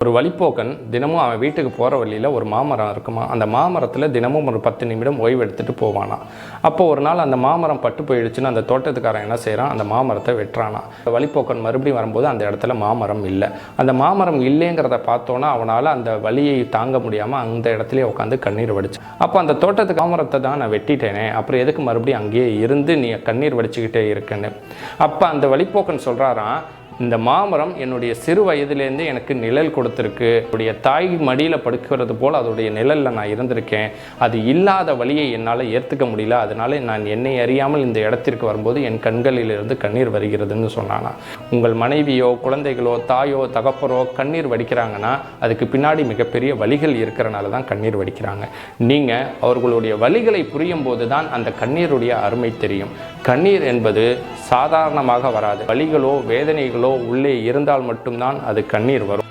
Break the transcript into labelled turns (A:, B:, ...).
A: ஒரு வழிப்போக்கன் தினமும் அவன் வீட்டுக்கு போகிற வழியில் ஒரு மாமரம் இருக்குமா. அந்த மாமரத்தில் தினமும் ஒரு 10 நிமிடம் ஓய்வு எடுத்துகிட்டு போவானா. அப்போ ஒரு நாள் அந்த மாமரம் பட்டு போயிடுச்சுன்னு அந்த தோட்டத்துக்காரன் என்ன செய்கிறான், அந்த மாமரத்தை வெட்டுறானா. வழிப்போக்கன் மறுபடியும் வரும்போது அந்த இடத்துல மாமரம் இல்லை. அந்த மாமரம் இல்லைங்கிறத பார்த்தோன்னா அவனால் அந்த வலியை தாங்க முடியாமல் அந்த இடத்துலேயே உட்காந்து கண்ணீர் வடிச்சு. அப்போ அந்த தோட்டத்துக்கு மாமரத்தை தான் நான் வெட்டிட்டேனே, அப்புறம் எதுக்கு மறுபடியும் அங்கேயே இருந்து நீ கண்ணீர் வடிச்சுக்கிட்டே இருக்குன்னு. அப்போ அந்த வழிப்போக்கன் சொல்கிறாராம், இந்த மாமரம் என்னுடைய சிறு வயதிலேருந்து எனக்கு நிழல் கொடுத்துருக்கு. என்னுடைய தாய் மடியில் படுக்கிறது போல் அதோடைய நிழலில் நான் இருந்திருக்கேன். அது இல்லாத வழியை என்னால் ஏற்றுக்க முடியல. அதனால நான் என்னை அறியாமல் இந்த இடத்திற்கு வரும்போது என் கண்களிலிருந்து கண்ணீர் வருகிறதுன்னு சொன்னானா. உங்கள் மனைவியோ குழந்தைகளோ தாயோ தகப்பரோ கண்ணீர் வடிக்கிறாங்கன்னா அதுக்கு பின்னாடி மிகப்பெரிய வலிகள் இருக்கிறனால தான் கண்ணீர் வடிக்கிறாங்க. நீங்கள் அவர்களுடைய வலிகளை புரியும் போது தான் அந்த கண்ணீருடைய அருமை தெரியும். கண்ணீர் என்பது சாதாரணமாக வராது. வலிகளோ வேதனைகளோ உள்ளே இருந்தால் மட்டும்தான் அது கண்ணீர் வரும்.